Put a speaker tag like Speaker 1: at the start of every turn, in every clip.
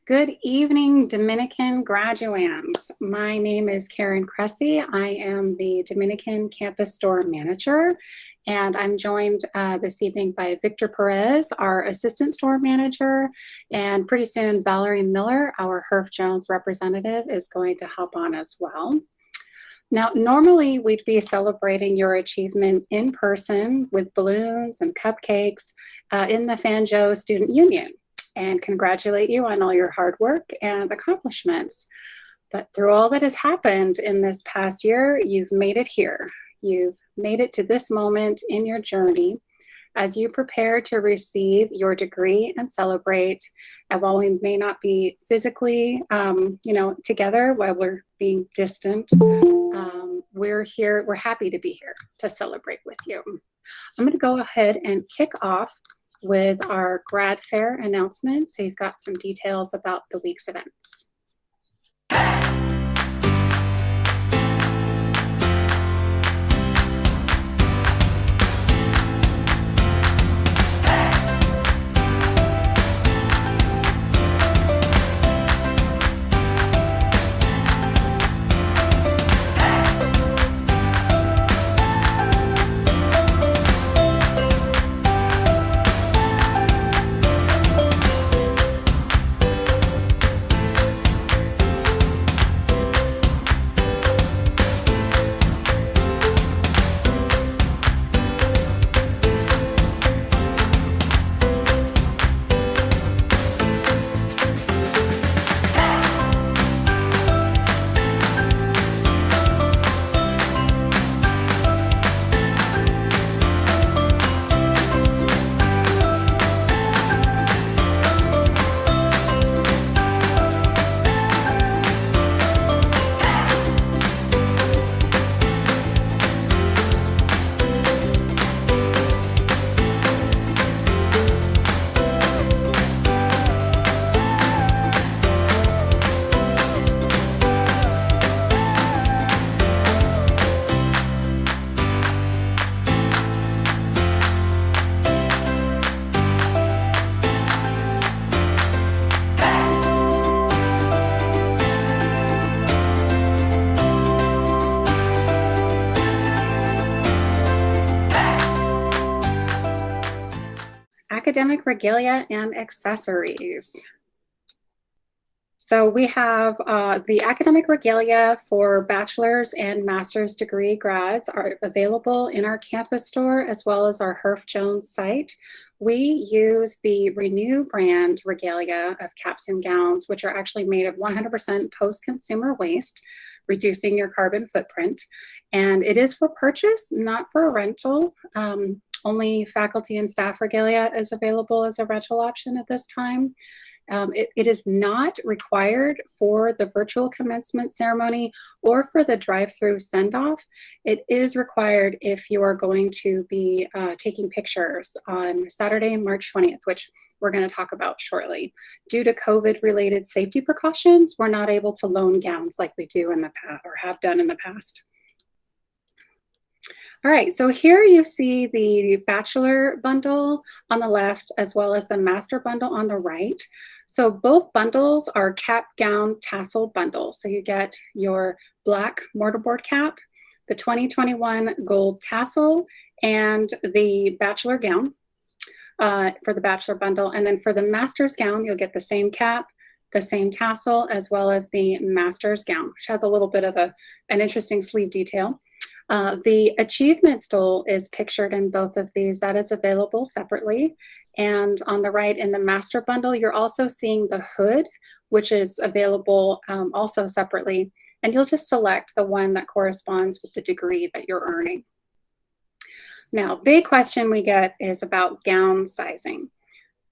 Speaker 1: Good evening, Dominican graduands. My name is Karen Cressy. I am the Dominican Campus Store Manager, and I'm joined this evening by Victor Perez, our Assistant Store Manager, and pretty soon Valerie Miller, our Herff Jones representative, is going to hop on as well. Now, normally we'd be celebrating your achievement in person with balloons and cupcakes in the Fanjo Student Union and congratulate you on all your hard work and accomplishments. But through all that has happened in this past year, you've made it here. You've made it to this moment in your journey as you prepare to receive your degree and celebrate. And while we may not be physically, together while we're being distant, we're here. We're happy to be here to celebrate with you. I'm going to go ahead and kick off with our grad fair announcement, so you've got some details about the week's events. Academic regalia and accessories. So we have the academic regalia for bachelor's and master's degree grads are available in our campus store as well as our Herff Jones site. We use the Renew brand regalia of caps and gowns, which are actually made of 100% post-consumer waste, reducing your carbon footprint. And it is for purchase, not for a rental. Only faculty and staff regalia is available as a rental option at this time. It is not required for the virtual commencement ceremony or for the drive-through send-off. It is required if you are going to be taking pictures on Saturday, March 20th, which we're going to talk about shortly. Due to COVID-related safety precautions, we're not able to loan gowns like we do in the past or have done in the past. All right, so here you see the bachelor bundle on the left as well as the master bundle on the right. So both bundles are cap, gown, tassel bundles. So you get your black mortarboard cap, the 2021 gold tassel, and the bachelor gown for the bachelor bundle. And then for the master's gown, you'll get the same cap, the same tassel, as well as the master's gown, which has a little bit of an interesting sleeve detail. The achievement stole is pictured in both of these. That is available separately. And on the right in the master bundle, you're also seeing the hood, which is available also separately. And you'll just select the one that corresponds with the degree that you're earning. Now, big question we get is about gown sizing.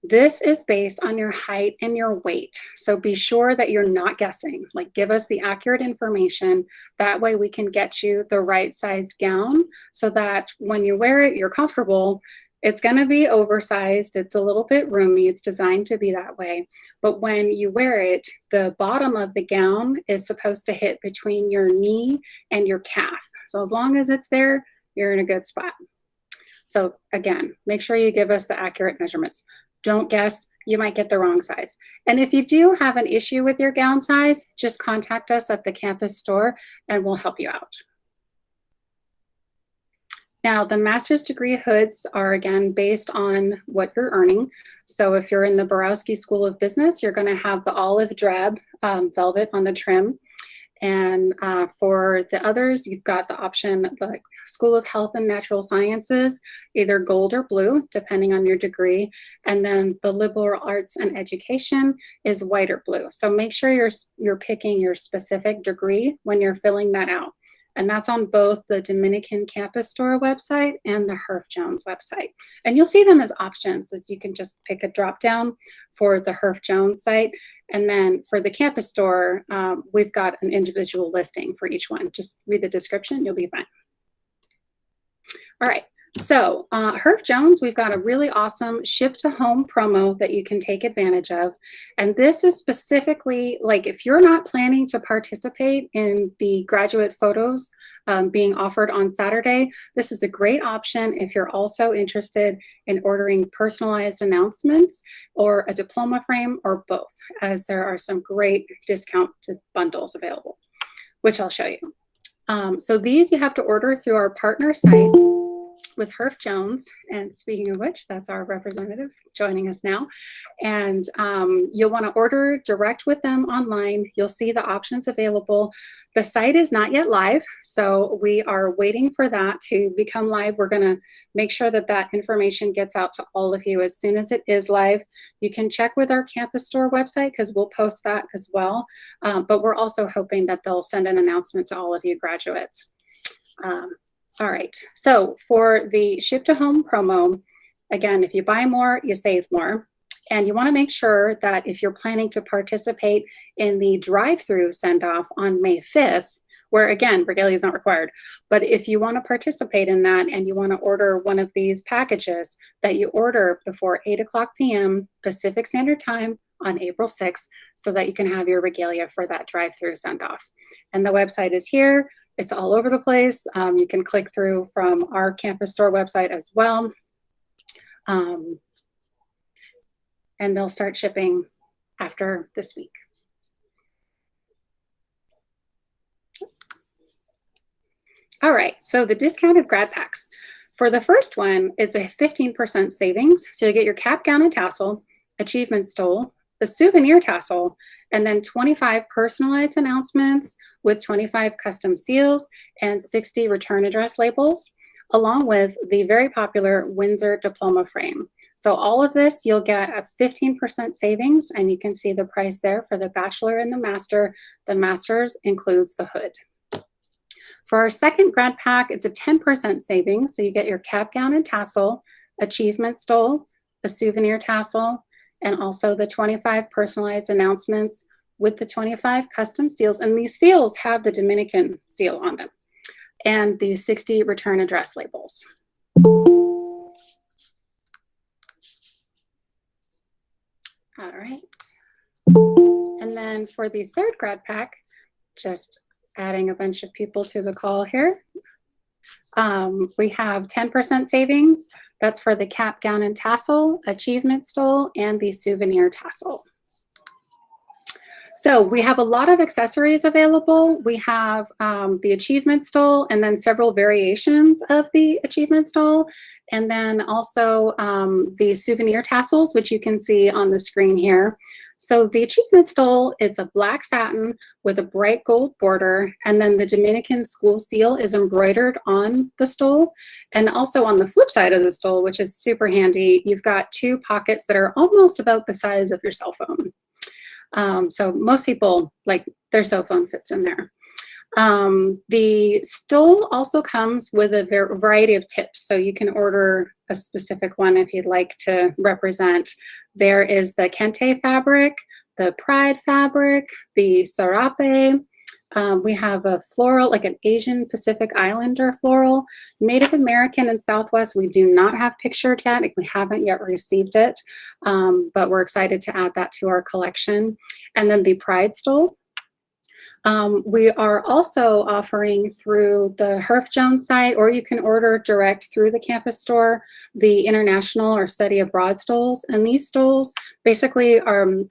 Speaker 1: This is based on your height and your weight. So be sure that you're not guessing, like give us the accurate information. That way we can get you the right sized gown so that when you wear it, you're comfortable. It's going to be oversized. It's a little bit roomy. It's designed to be that way. But when you wear it, the bottom of the gown is supposed to hit between your knee and your calf. So as long as it's there, you're in a good spot. So again, make sure you give us the accurate measurements. Don't guess, you might get the wrong size. And if you do have an issue with your gown size, just contact us at the campus store and we'll help you out. Now, the master's degree hoods are, again, based on what you're earning. So if you're in the Borowski School of Business, you're going to have the olive drab velvet on the trim. And for the others, you've got the option, the School of Health and Natural Sciences, either gold or blue, depending on your degree. And then the liberal arts and education is white or blue. So make sure you're picking your specific degree when you're filling that out. And that's on both the Dominican Campus Store website and the Herff Jones website. And you'll see them as options, as you can just pick a drop down for the Herff Jones site. And then for the Campus Store, we've got an individual listing for each one. Just read the description, you'll be fine. All right. So Herff Jones, we've got a really awesome ship to home promo that you can take advantage of. And this is specifically, like, if you're not planning to participate in the graduate photos being offered on Saturday, this is a great option if you're also interested in ordering personalized announcements or a diploma frame or both, as there are some great discounted bundles available, which I'll show you. So these you have to order through our partner site with Herff Jones. And speaking of which, that's our representative joining us now. And you'll want to order direct with them online. You'll see the options available. The site is not yet live, so we are waiting for that to become live. We're going to make sure that that information gets out to all of you as soon as it is live. You can check with our campus store website because we'll post that as well. But we're also hoping that they'll send an announcement to all of you graduates. All right, so for the ship to home promo, again, if you buy more, you save more. And you wanna make sure that if you're planning to participate in the drive-through send-off on May 5th, where again, Regalia is not required, but if you wanna participate in that and you wanna order one of these packages, that you order before 8 o'clock p.m. Pacific Standard Time on April 6th, so that you can have your Regalia for that drive-through send-off. And the website is here. It's all over the place. You can click through from our campus store website as well. And they'll start shipping after this week. All right, so the discounted grad packs. For the first one, it's a 15% savings. So you get your cap, gown, and tassel, achievement stole, a souvenir tassel, and then 25 personalized announcements with 25 custom seals and 60 return address labels, along with the very popular Windsor Diploma frame. So all of this, you'll get a 15% savings, and you can see the price there for the bachelor and the master. The master's includes the hood. For our second grad pack, it's a 10% savings. So you get your cap, gown, and tassel, achievement stole, a souvenir tassel, and also the 25 personalized announcements with the 25 custom seals. And these seals have the Dominican seal on them, and the 60 return address labels. All right. And then for the third grad pack, just adding a bunch of people to the call here. We have 10% savings. That's for the cap, gown, and tassel, achievement stole, and the souvenir tassel. So we have a lot of accessories available. We have the achievement stole, and then several variations of the achievement stole, and then also the souvenir tassels, which you can see on the screen here. So the achievement stole, it's a black satin with a bright gold border, and then the Dominican school seal is embroidered on the stole. And also on the flip side of the stole, which is super handy, you've got two pockets that are almost about the size of your cell phone. So most people, like, their cell phone fits in there. The stole also comes with a variety of tips, so you can order a specific one if you'd like to represent. There is the kente fabric, the pride fabric, the sarape. We have a floral, like an Asian Pacific Islander floral. Native American and Southwest, we do not have pictured yet. We haven't yet received it, but we're excited to add that to our collection. And then the pride stole. We are also offering through the Herff Jones site, or you can order direct through the campus store, the international or study abroad stoles. And these stoles basically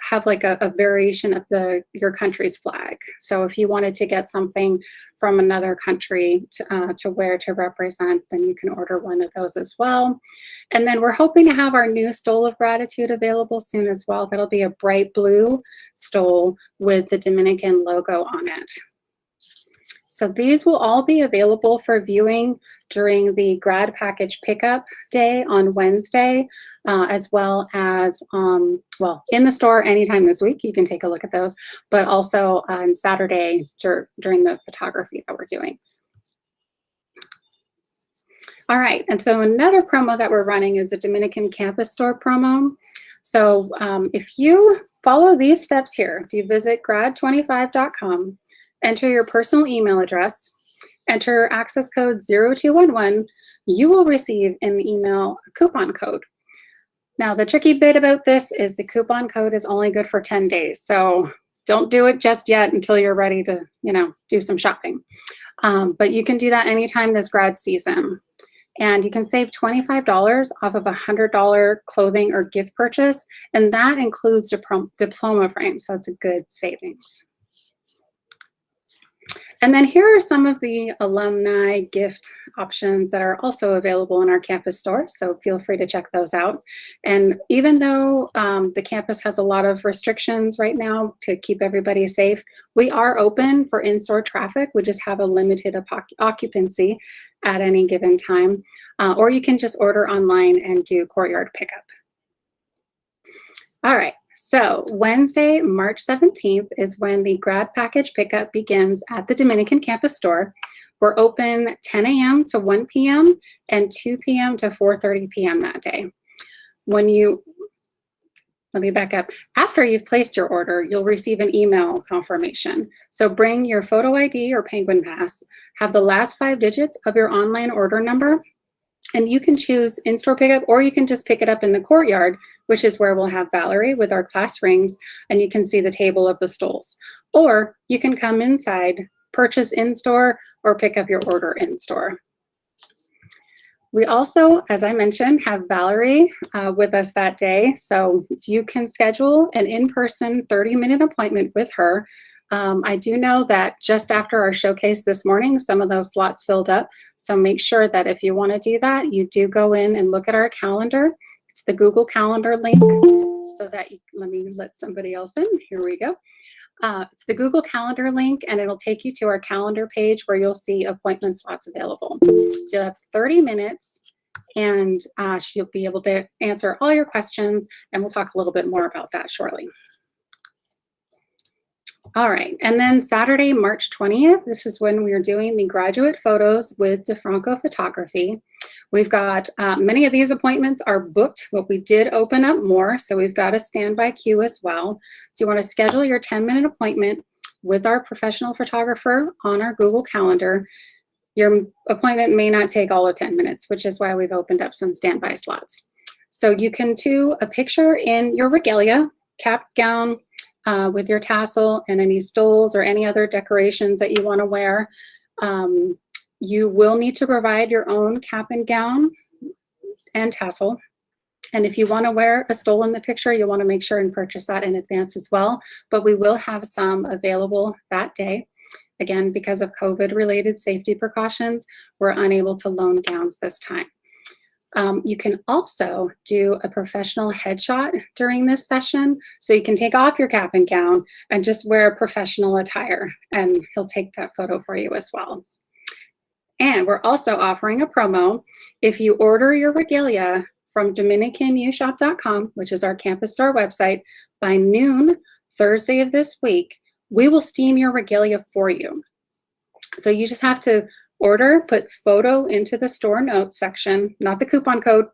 Speaker 1: have like a variation of your country's flag. So if you wanted to get something from another country to wear to represent, then you can order one of those as well. And then we're hoping to have our new stole of gratitude available soon as well. That'll be a bright blue stole with the Dominican logo on it. So these will all be available for viewing during the grad package pickup day on Wednesday, as well as, well, in the store anytime this week. You can take a look at those, but also on Saturday during the photography that we're doing. All right, and so another promo that we're running is the Dominican Campus Store promo. So if you follow these steps here, if you visit grad25.com, enter your personal email address, enter access code 0211, you will receive in the email a coupon code. Now, the tricky bit about this is the coupon code is only good for 10 days. So don't do it just yet until you're ready to, do some shopping. But you can do that anytime this grad season. And you can save $25 off of a $100 clothing or gift purchase. And that includes diploma frames. So it's a good savings. And then here are some of the alumni gift options that are also available in our campus store. So feel free to check those out. And even though the campus has a lot of restrictions right now to keep everybody safe, we are open for in-store traffic. We just have a limited occupancy at any given time. Or you can just order online and do courtyard pickup. All right. So Wednesday, March 17th is when the grad package pickup begins at the Dominican Campus Store. We're open 10 a.m. to 1 p.m. and 2 p.m. to 4:30 p.m. that day. Let me back up. After you've placed your order, you'll receive an email confirmation. So bring your photo ID or Penguin Pass, have the last 5 digits of your online order number, and you can choose in-store pickup, or you can just pick it up in the courtyard, which is where we'll have Valerie with our class rings, and you can see the table of the stoles. Or you can come inside, purchase in-store, or pick up your order in-store. We also, as I mentioned, have Valerie with us that day. So you can schedule an in-person 30-minute appointment with her. I do know that just after our showcase this morning, some of those slots filled up. So make sure that if you want to do that, you do go in and look at our calendar. It's the Google Calendar link. So that, let me let somebody else in. Here we go. It's the Google Calendar link, and it'll take you to our calendar page where you'll see appointment slots available. So you'll have 30 minutes, and she'll be able to answer all your questions, and we'll talk a little bit more about that shortly. All right, and then Saturday, March 20th, this is when we are doing the graduate photos with DeFranco Photography. We've got many of these appointments are booked, but we did open up more, so we've got a standby queue as well. So you want to schedule your 10-minute appointment with our professional photographer on our Google Calendar. Your appointment may not take all of 10 minutes, which is why we've opened up some standby slots. So you can do a picture in your regalia, cap, gown, with your tassel and any stoles or any other decorations that you want to wear. You will need to provide your own cap and gown and tassel. And if you want to wear a stole in the picture, you'll want to make sure and purchase that in advance as well. But we will have some available that day. Again, because of COVID-related safety precautions, we're unable to loan gowns this time. You can also do a professional headshot during this session. So you can take off your cap and gown and just wear professional attire, and he'll take that photo for you as well. And we're also offering a promo. If you order your regalia from DominicanUshop.com, which is our campus store website, by noon Thursday of this week, we will steam your regalia for you. So you just have to order, put photo into the store notes section, not the coupon code,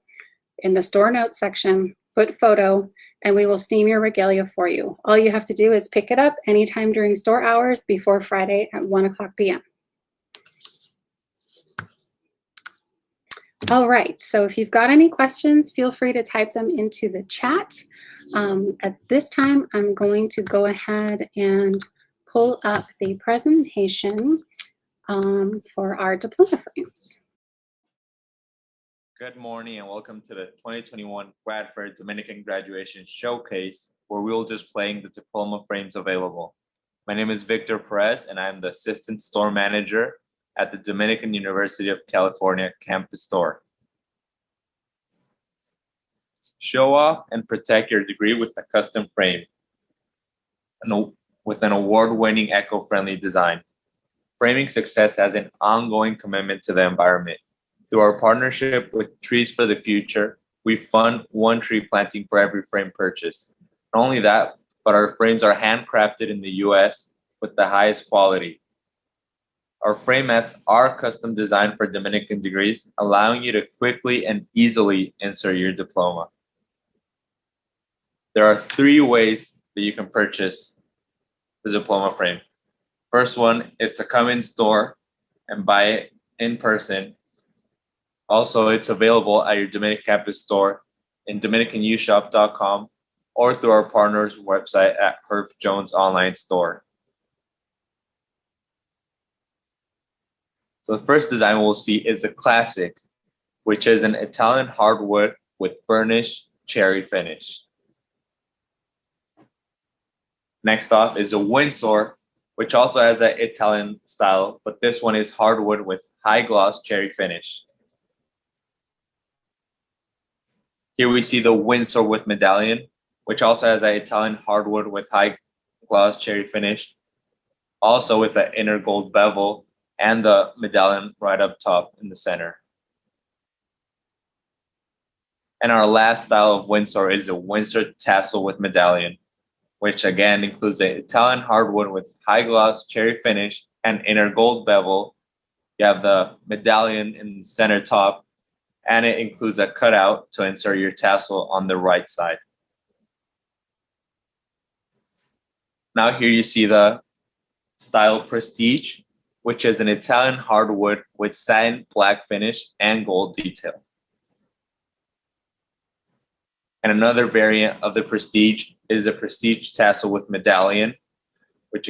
Speaker 1: in the store notes section, put photo, and we will steam your regalia for you. All you have to do is pick it up anytime during store hours before Friday at 1:00 p.m. All right, so if you've got any questions, feel free to type them into the chat. At this time, I'm going to go ahead and pull up the presentation for our diploma frames.
Speaker 2: Good morning and welcome to the 2021 Grad Fair Dominican Graduation Showcase, where we will just playing the diploma frames available. My name is Victor Perez and I am the Assistant Store Manager at the Dominican University of California Campus Store. Show off and protect your degree with a custom frame with an award-winning eco-friendly design. Framing success has an ongoing commitment to the environment. Through our partnership with Trees for the Future, we fund one tree planting for every frame purchase. Not only that, but our frames are handcrafted in the US with the highest quality. Our frame mats are custom designed for Dominican degrees, allowing you to quickly and easily insert your diploma. There are 3 ways that you can purchase the diploma frame. First one is to come in store and buy it in person. Also, it's available at your Dominican Campus Store in DominicanUshop.com or through our partner's website at Herff Jones online store. So the first design we'll see is a classic, which is an Italian hardwood with burnished cherry finish. Next off is a Windsor, which also has that Italian style, but this one is hardwood with high gloss cherry finish. Here we see the Windsor with Medallion, which also has that Italian hardwood with high gloss cherry finish, also with the inner gold bevel and the Medallion right up top in the center. And our last style of Windsor is the Windsor Tassel with Medallion, which again includes an Italian hardwood with high gloss cherry finish and inner gold bevel. You have the Medallion in the center top, and it includes a cutout to insert your tassel on the right side. Now here you see the style Prestige, which is an Italian hardwood with satin black finish and gold detail. And another variant of the Prestige is the Prestige Tassel with Medallion, which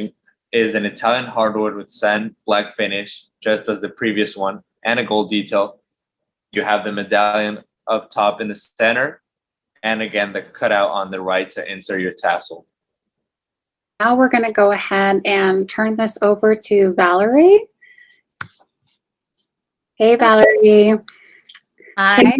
Speaker 2: is an Italian hardwood with satin black finish, just as the previous one, and a gold detail. You have the Medallion up top in the center, and again, the cutout on the right to insert your tassel.
Speaker 1: Now we're going to go ahead and turn this over to Valerie. Hey, Valerie.
Speaker 3: Hi.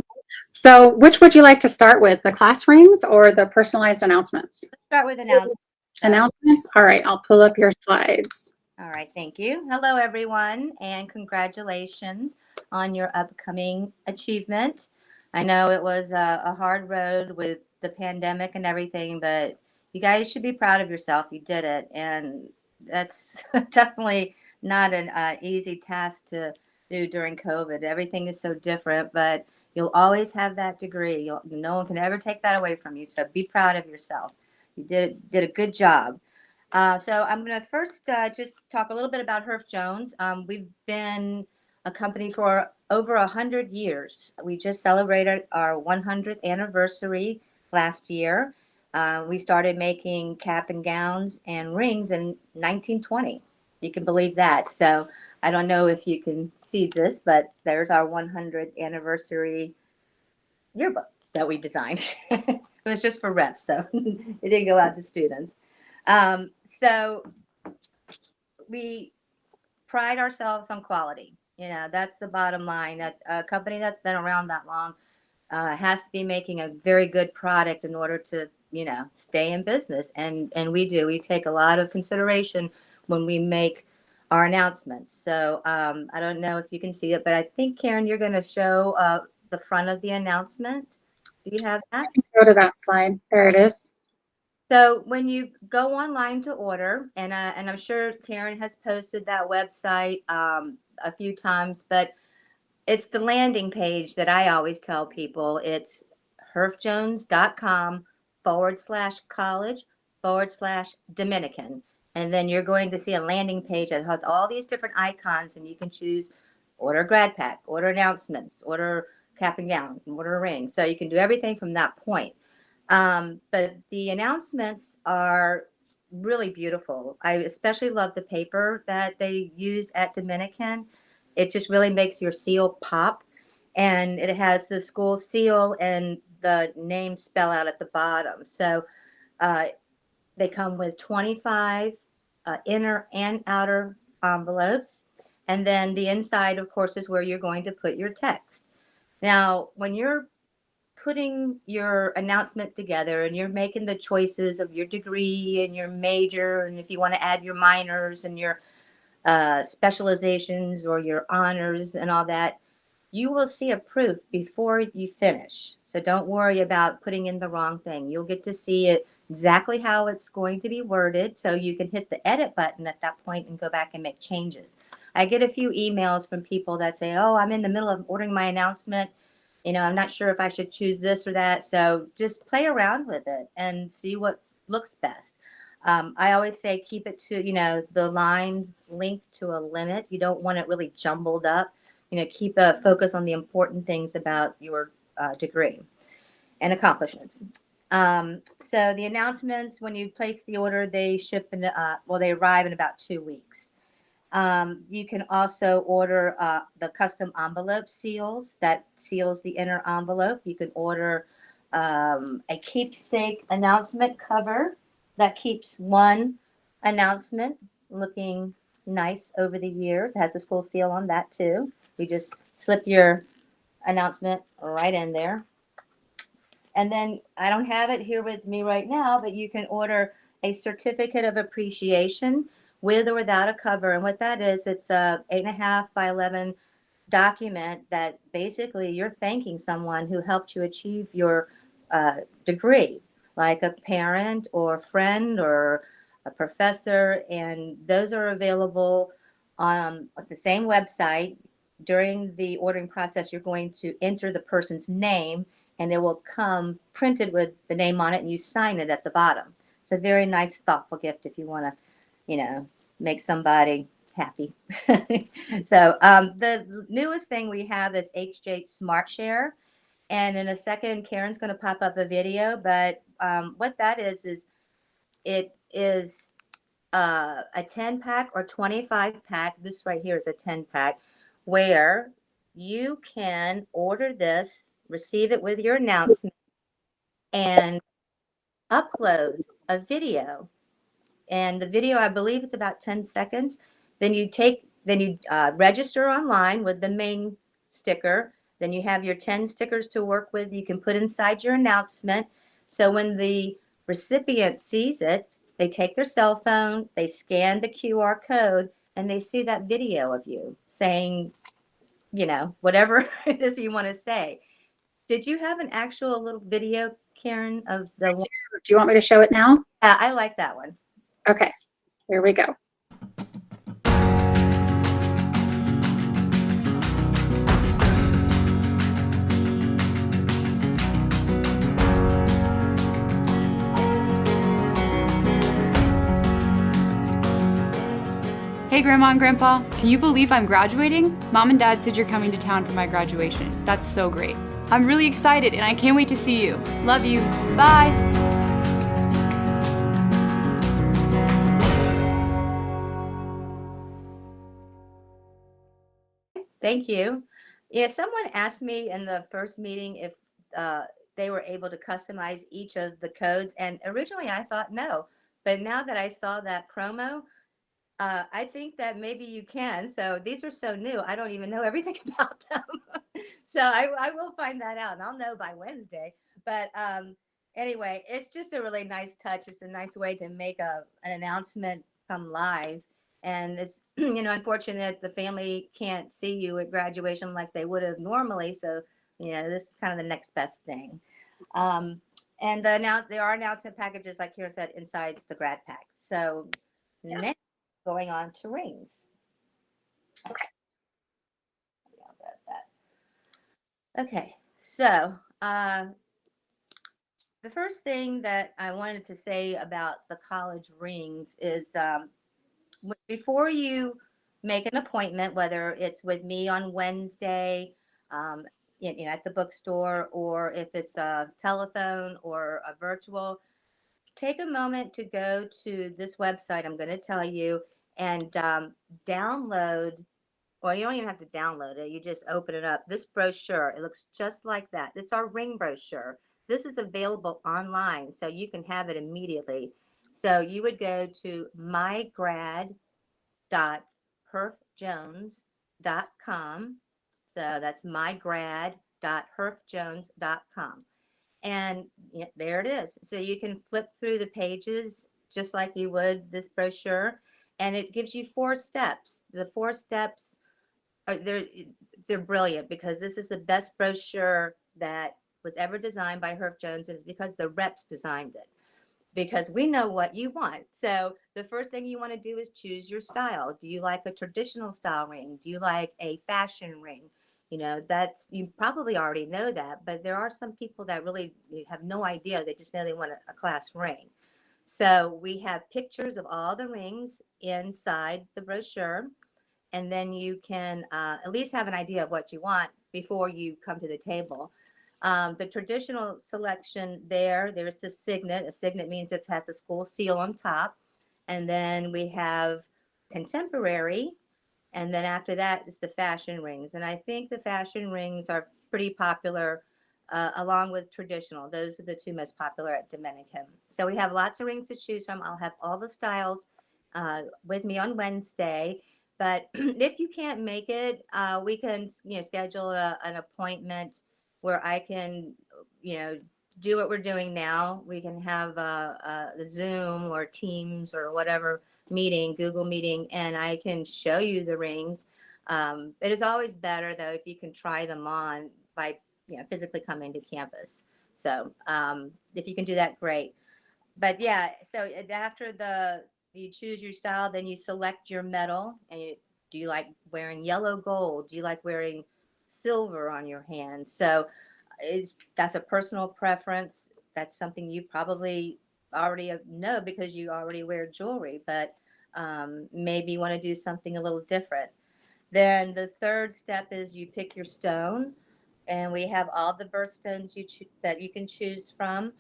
Speaker 1: So which would you like to start with, the class rings or the personalized announcements?
Speaker 3: Let's start with announcements.
Speaker 1: Announcements? All right, I'll pull up your slides.
Speaker 3: All right, thank you. Hello, everyone, and congratulations on your upcoming achievement. I know it was a hard road with the pandemic and everything, but you guys should be proud of yourself. You did it, and that's definitely not an easy task to do during COVID. Everything is so different, but you'll always have that degree. No one can ever take that away from you, so be proud of yourself. You did a good job. So I'm going to first just talk a little bit about Herff Jones. We've been a company for over 100 years. We just celebrated our 100th anniversary last year. We started making cap and gowns and rings in 1920. You can believe that. So I don't know if you can see this, but there's our 100th anniversary yearbook that we designed. It was just for reps, so it didn't go out to students. So we pride ourselves on quality. You know, that's the bottom line. That a company that's been around that long has to be making a very good product in order to, you know, stay in business. And we do. We take a lot of consideration when we make our announcements. So I don't know if you can see it, but I think, Karen, you're going to show the front of the announcement. Do you have that?
Speaker 1: Go to that slide. There it is.
Speaker 3: So when you go online to order, and I'm sure Karen has posted that website a few times, but it's the landing page that I always tell people. It's herffjones.com/college/Dominican. And then you're going to see a landing page that has all these different icons, and you can choose order grad pack, order announcements, order cap and gown, order a ring. So you can do everything from that point. But the announcements are really beautiful. I especially love the paper that they use at Dominican. It just really makes your seal pop. And it has the school seal and the name spell out at the bottom. So uh, they come with 25 inner and outer envelopes. And then the inside, of course, is where you're going to put your text. Now, when you're putting your announcement together and you're making the choices of your degree and your major, and if you want to add your minors and your specializations or your honors and all that, you will see a proof before you finish. So don't worry about putting in the wrong thing. You'll get to see it exactly how it's going to be worded. So you can hit the edit button at that point and go back and make changes. I get a few emails from people that say, oh, I'm in the middle of ordering my announcement. I'm not sure if I should choose this or that. So just play around with it and see what looks best. I always say keep it to, the lines linked to a limit. You don't want it really jumbled up. Keep a focus on the important things about your degree and accomplishments. So the announcements, when you place the order, they ship they arrive in about 2 weeks. You can also order the custom envelope seals that seals the inner envelope. You can order a keepsake announcement cover that keeps one announcement looking nice over the years. It has a school seal on that too. You just slip your announcement right in there. And then I don't have it here with me right now, but you can order a certificate of appreciation with or without a cover. And what that is, it's a 8.5 by 11 document that basically you're thanking someone who helped you achieve your degree, like a parent or friend or a professor. And those are available on the same website. During the ordering process, you're going to enter the person's name and it will come printed with the name on it and you sign it at the bottom. It's a very nice, thoughtful gift if you want to, make somebody happy. So the newest thing we have is HJ Smart Share. And in a second, Karen's going to pop up a video. But what that is it is a 10 pack or 25 pack. This right here is a 10 pack where you can order this, receive it with your announcement, and upload a video. And the video, I believe, is about 10 seconds. Then you register online with the main sticker. Then you have your 10 stickers to work with. You can put inside your announcement. So when the recipient sees it, they take their cell phone, they scan the QR code, and they see that video of you saying, whatever it is you want to say. Did you have an actual little video, Karen, of the one?
Speaker 1: Do you want me to show it now?
Speaker 3: I like that one.
Speaker 1: Okay, here we go.
Speaker 4: Hey Grandma and Grandpa, can you believe I'm graduating? Mom and Dad said you're coming to town for my graduation. That's so great. I'm really excited and I can't wait to see you. Love you. Bye.
Speaker 3: Thank you. Yeah, someone asked me in the first meeting if they were able to customize each of the codes. And originally I thought no. But now that I saw that promo, I think that maybe you can. So these are so new. I don't even know everything about them. So I will find that out and I'll know by Wednesday. But anyway, it's just a really nice touch. It's a nice way to make an announcement come live. And it's, unfortunate the family can't see you at graduation like they would have normally. So, this is kind of the next best thing. And now there are announcement packages, like Karen said, inside the grad pack. So
Speaker 1: Yes.
Speaker 3: now going on to rings.
Speaker 1: Okay.
Speaker 3: Okay, so the first thing that I wanted to say about the college rings is before you make an appointment, whether it's with me on Wednesday, at the bookstore, or if it's a telephone or a virtual, take a moment to go to this website I'm going to tell you and download. Well, you don't even have to download it. You just open it up. This brochure, it looks just like that. It's our ring brochure. This is available online, so you can have it immediately. So you would go to mygrad.herffjones.com. So that's mygrad.herffjones.com. And yeah, there it is. So you can flip through the pages just like you would this brochure, and it gives you 4 steps. The 4 steps are they're brilliant because this is the best brochure that was ever designed by Herff Jones, and it's because the reps designed it. Because we know what you want. So the first thing you want to do is choose your style. Do you like a traditional style ring? Do you like a fashion ring? You know, that's, you probably already know that, but there are some people that really have no idea. They just know they want a class ring. So we have pictures of all the rings inside the brochure, and then you can at least have an idea of what you want before you come to the table. The traditional selection there's the signet. A signet means it has the school seal on top. And then we have contemporary. And then after that is the fashion rings. And I think the fashion rings are pretty popular along with traditional. Those are the 2 most popular at Dominican. So we have lots of rings to choose from. I'll have all the styles with me on Wednesday. But if you can't make it, we can schedule an appointment where I can, do what we're doing now. We can have a Zoom or Teams or whatever meeting, Google meeting, and I can show you the rings. It is always better though if you can try them on by physically coming to campus. So if you can do that, great. But yeah, so after you choose your style, then you select your metal. And do you like wearing yellow gold? Do you like wearing silver on your hand? So that's a personal preference. That's something you probably already know because you already wear jewelry, but maybe you want to do something a little different. Then the third step is you pick your stone, and we have all the birthstones that you can choose from.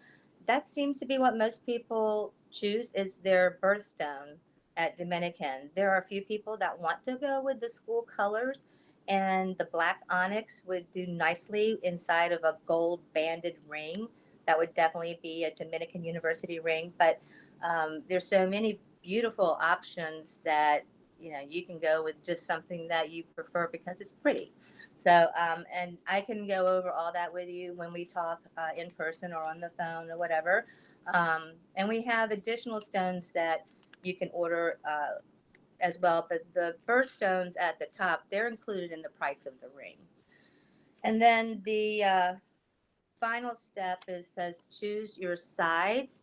Speaker 3: That seems to be what most people choose is their birthstone at Dominican. There are a few people that want to go with the school colors, and the black onyx would do nicely inside of a gold banded ring. That would definitely be a Dominican University ring. But there's so many beautiful options that you can go with just something that you prefer because it's pretty. So, and I can go over all that with you when we talk in person or on the phone or whatever. And we have additional stones that you can order as well. But the birthstones at the top, they're included in the price of the ring. And then the final step says choose your sides.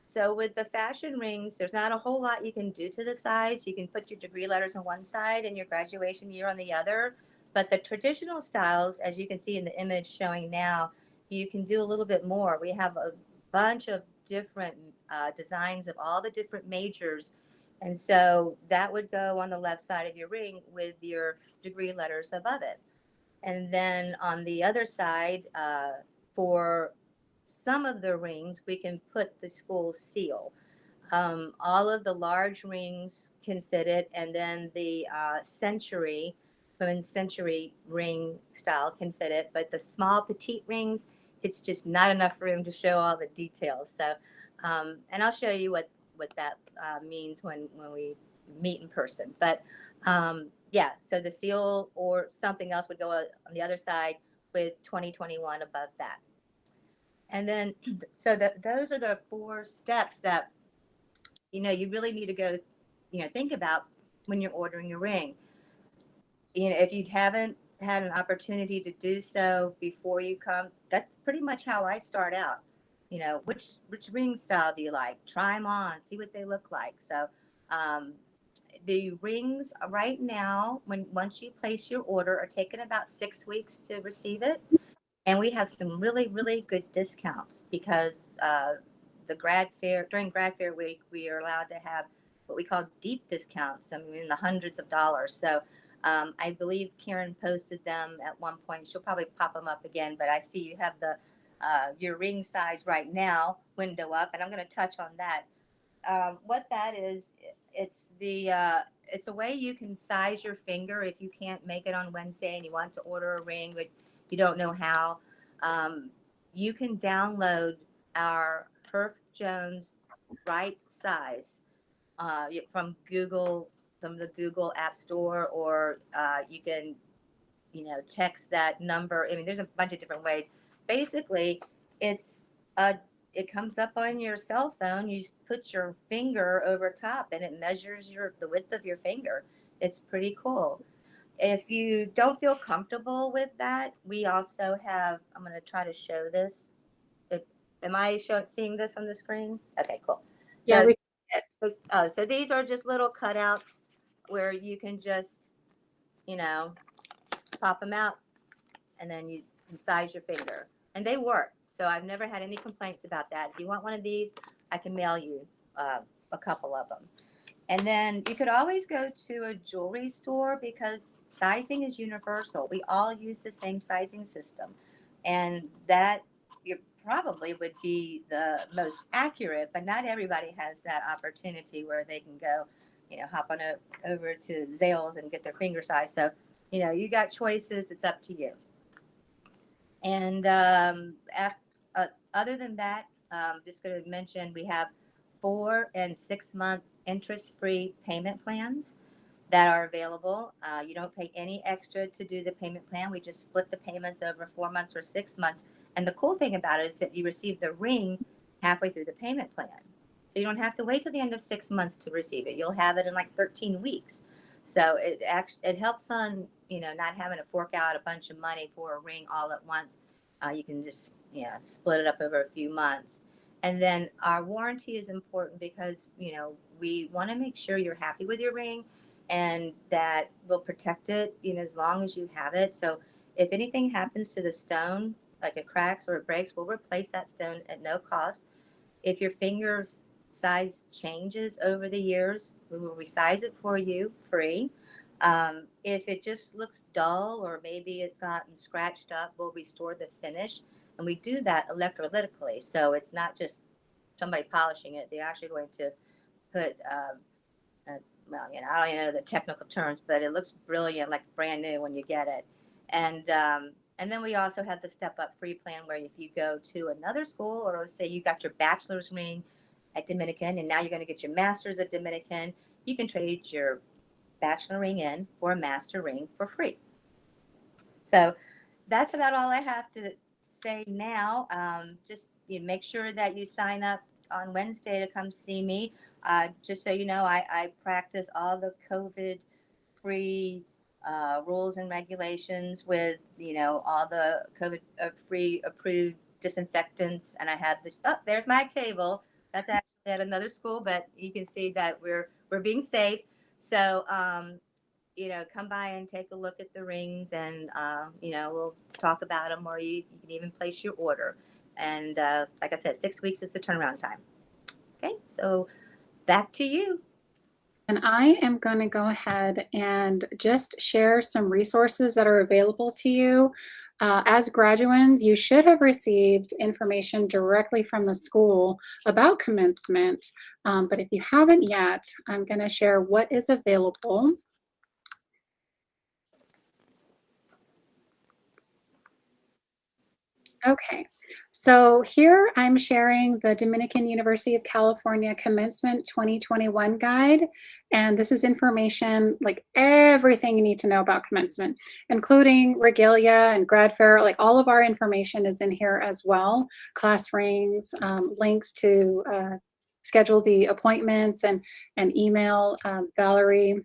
Speaker 3: So with the fashion rings, there's not a whole lot you can do to the sides. You can put your degree letters on one side and your graduation year on the other. But the traditional styles, as you can see in the image showing now, you can do a little bit more. We have a bunch of different designs of all the different majors. And so that would go on the left side of your ring with your degree letters above it. And then on the other side, for some of the rings, we can put the school seal. All of the large rings can fit it, and then the women's century ring style can fit it. But the small petite rings, it's just not enough room to show all the details. So, and I'll show you what that means when we meet in person. But yeah, so the seal or something else would go on the other side with 2021 above that. And then, so those are the 4 steps that, you really need to go, think about when you're ordering your ring. If you haven't had an opportunity to do so before you come, that's pretty much how I start out. Which ring style do you like? Try them on, see what they look like. So, the rings right now, once you place your order, are taking about 6 weeks to receive it. And we have some really, really good discounts because during grad fair week, we are allowed to have what we call deep discounts. I mean, in the hundreds of dollars. So I believe Karen posted them at one point. She'll probably pop them up again, but I see you have the your ring size right now window up, and I'm going to touch on that. What that is, it's a way you can size your finger if you can't make it on Wednesday and you want to order a ring but you don't know how. You can download our Herff Jones right size from Google, from the Google App Store, or you can, text that number. I mean, there's a bunch of different ways. Basically, it's it comes up on your cell phone. You put your finger over top, and it measures the width of your finger. It's pretty cool. If you don't feel comfortable with that, we also have. I'm going to try to show this. Am I seeing this on the screen? Okay, cool.
Speaker 1: Yeah,
Speaker 3: so these are just little cutouts where you can just, pop them out, and then you can size your finger, and they work. So I've never had any complaints about that. If you want one of these, I can mail you a couple of them. And then you could always go to a jewelry store because sizing is universal. We all use the same sizing system, and that you probably would be the most accurate, but not everybody has that opportunity where they can go, hop on over to Zales and get their finger size. So, you got choices. It's up to you. And other than that, just going to mention we have 4 and 6 month interest-free payment plans that are available. You don't pay any extra to do the payment plan. We just split the payments over 4 months or 6 months. And the cool thing about it is that you receive the ring halfway through the payment plan. So you don't have to wait till the end of 6 months to receive it. You'll have it in like 13 weeks. So it helps on, not having to fork out a bunch of money for a ring all at once. You can just, split it up over a few months. And then our warranty is important because, we want to make sure you're happy with your ring and that we'll protect it, as long as you have it. So if anything happens to the stone, like it cracks or it breaks, we'll replace that stone at no cost. If your finger size changes over the years, we will resize it for you free. If it just looks dull or maybe it's gotten scratched up, we'll restore the finish. And we do that electrolytically. So it's not just somebody polishing it. They're actually going to put, I don't even know the technical terms, but it looks brilliant, like brand new when you get it. And then we also have the Step Up Free plan where if you go to another school, or say you got your bachelor's ring at Dominican and now you're going to get your master's at Dominican, you can trade your bachelor ring in for a master ring for free. So that's about all I have to say now. Just make sure that you sign up on Wednesday to come see me. Just so you know, I practice all the COVID-free rules and regulations with, all the COVID-free approved disinfectants. And I have this, there's my table. That's actually at another school, but you can see that we're being safe. So, come by and take a look at the rings, and, we'll talk about them, or you can even place your order. And like I said, 6 weeks is the turnaround time. Okay, so back to you.
Speaker 1: And I am going to go ahead and just share some resources that are available to you. As graduates, you should have received information directly from the school about commencement. But if you haven't yet, I'm going to share what is available. Okay, so here I'm sharing the Dominican University of California Commencement 2021 guide, and this is information, like everything you need to know about commencement, including Regalia and Grad Fair. Like all of our information is in here as well, class rings, links to schedule the appointments, and email Valerie.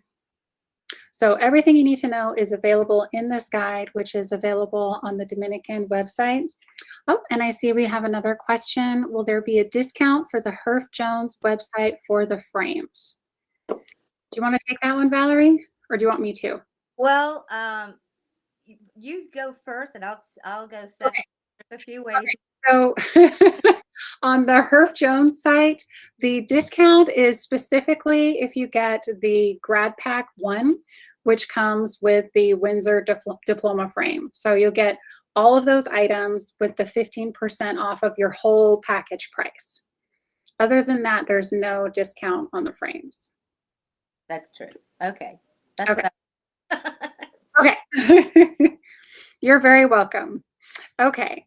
Speaker 1: So everything you need to know is available in this guide, which is available on the Dominican website. Oh, and I see we have another question. Will there be a discount for the Herff Jones website for the frames? Do you want to take that one, Valerie, or do you want me to?
Speaker 3: Well, you go first, and I'll go second. Okay. There's a few ways.
Speaker 1: Okay. So on the Herff Jones site, the discount is specifically if you get the Grad Pack 1, which comes with the Windsor Diploma frame. So you'll get all of those items with the 15% off of your whole package price. Other than that, there's no discount on the frames.
Speaker 3: That's true. Okay. That's
Speaker 1: Okay.
Speaker 3: what
Speaker 1: Okay. You're very welcome. Okay,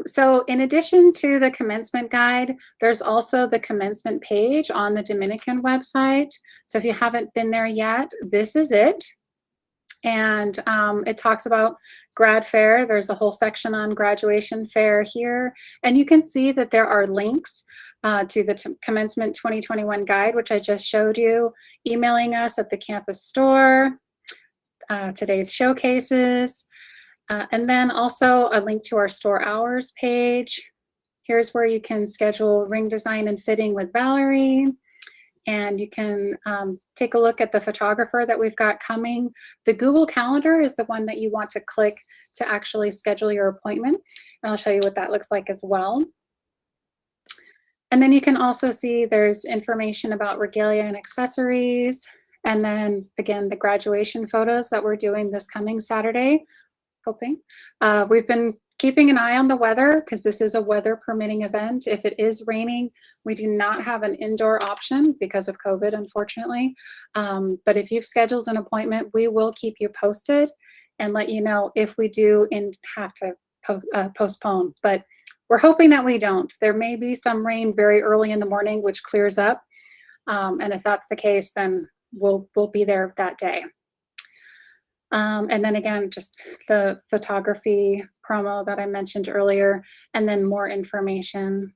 Speaker 1: so in addition to the commencement guide, there's also the commencement page on the Dominican website. So if you haven't been there yet, this is it. And it talks about grad fair. There's a whole section on graduation fair here. And you can see that there are links to the Commencement 2021 guide, which I just showed you, emailing us at the campus store, today's showcases, and then also a link to our store hours page. Here's where you can schedule ring design and fitting with Valerie. And you can take a look at the photographer that we've got coming. The Google Calendar is the one that you want to click to actually schedule your appointment. And I'll show you what that looks like as well. And then you can also see there's information about regalia and accessories. And then again, the graduation photos that we're doing this coming Saturday. Hoping. We've been keeping an eye on the weather because this is a weather permitting event. If it is raining, we do not have an indoor option because of COVID, unfortunately. But if you've scheduled an appointment, we will keep you posted and let you know if we do have to postpone. But we're hoping that we don't. There may be some rain very early in the morning, which clears up. And if that's the case, then we'll be there that day. And then again, just the photography promo that I mentioned earlier, and then more information.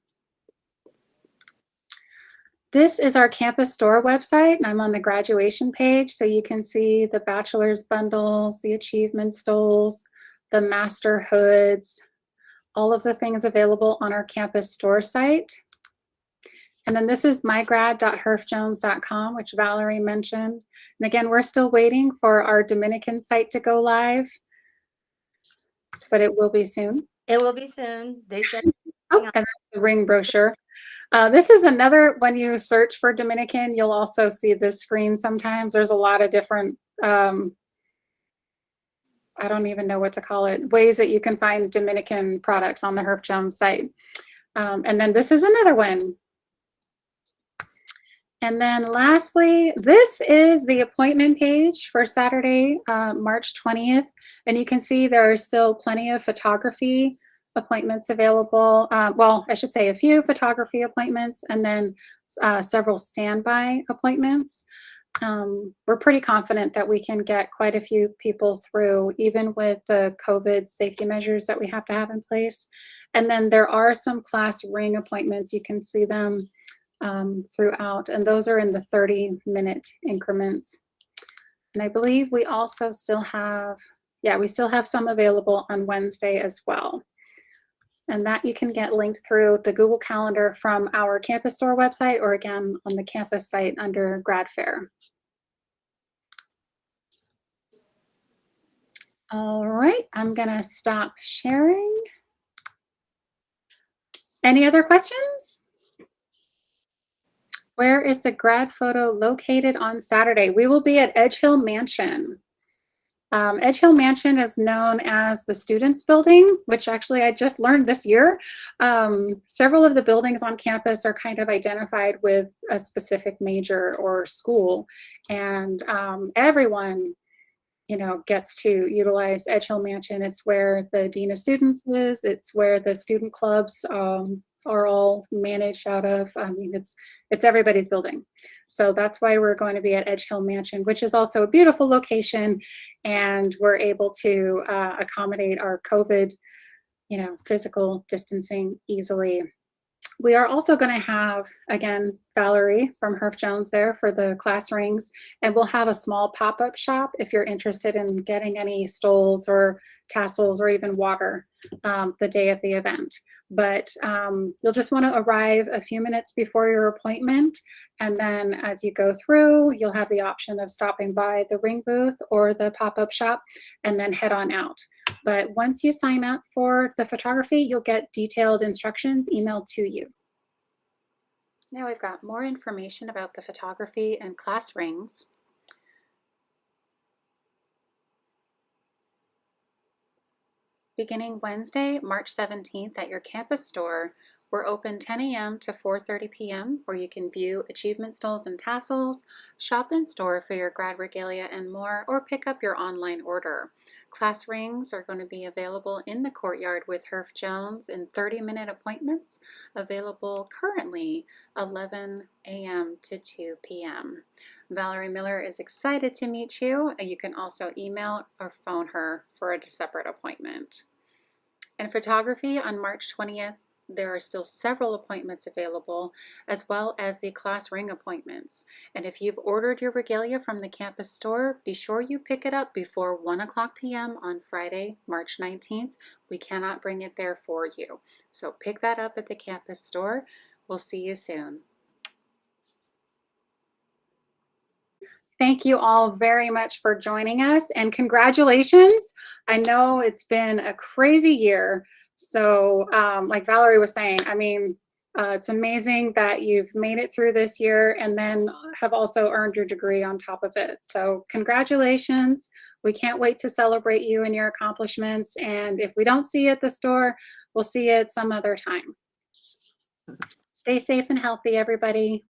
Speaker 1: This is our campus store website, and I'm on the graduation page, so you can see the bachelor's bundles, the achievement stoles, the master hoods, all of the things available on our campus store site. And then this is mygrad.herffjones.com, which Valerie mentioned. And again, we're still waiting for our Dominican site to go live, but it will be soon.
Speaker 3: It will be soon. They said.
Speaker 1: Oh, and that's the ring brochure. This is another, when you search for Dominican, you'll also see this screen sometimes. There's a lot of different, I don't even know what to call it, ways that you can find Dominican products on the Herff Jones site. And then this is another one. And then lastly, this is the appointment page for Saturday, March 20th. And you can see there are still plenty of photography appointments available. Well, I should say a few photography appointments and then several standby appointments. We're pretty confident that we can get quite a few people through, even with the COVID safety measures that we have to have in place. And then there are some class ring appointments. You can see them throughout, and those are in the 30-minute increments. And I believe we also still have, we still have some available on Wednesday as well. And that you can get linked through the Google Calendar from our campus store website, or again on the campus site under Grad Fair. All right, I'm gonna stop sharing. Any other questions? Where is the grad photo located on Saturday? We will be at Edge Hill Mansion. Edge Hill Mansion is known as the Students Building, which actually I just learned this year. Several of the buildings on campus are kind of identified with a specific major or school, and everyone, you know, gets to utilize Edge Hill Mansion. It's where the Dean of Students is. It's where the student clubs are all managed out of. I mean, it's everybody's building. So that's why we're going to be at Edge Hill Mansion, which is also a beautiful location, and we're able to accommodate our COVID, you know, physical distancing easily. We are also going to have, again, Valerie from Herff Jones there for the class rings, and we'll have a small pop-up shop if you're interested in getting any stoles or tassels or even water the day of the event. But you'll just want to arrive a few minutes before your appointment, and then as you go through, you'll have the option of stopping by the ring booth or the pop-up shop and then head on out. But once you sign up for the photography, you'll get detailed instructions emailed to you. Now we've got more information about the photography and class rings. Beginning Wednesday, March 17th at your campus store, we're open 10 a.m. to 4:30 p.m. where you can view achievement stoles and tassels, shop in store for your grad regalia and more, or pick up your online order. Class rings are going to be available in the courtyard with Herff Jones in 30-minute appointments, available currently 11 a.m. to 2 p.m. Valerie Miller is excited to meet you. You can also email or phone her for a separate appointment. In photography on March 20th, there are still several appointments available, as well as the class ring appointments. And if you've ordered your regalia from the campus store, be sure you pick it up before 1:00 p.m. on Friday, March 19th. We cannot bring it there for you. So pick that up at the campus store. We'll see you soon. Thank you all very much for joining us, and congratulations. I know it's been a crazy year. So like Valerie was saying, I mean, it's amazing that you've made it through this year and then have also earned your degree on top of it. So congratulations. We can't wait to celebrate you and your accomplishments. And if we don't see you at the store, we'll see you at some other time. Stay safe and healthy, everybody.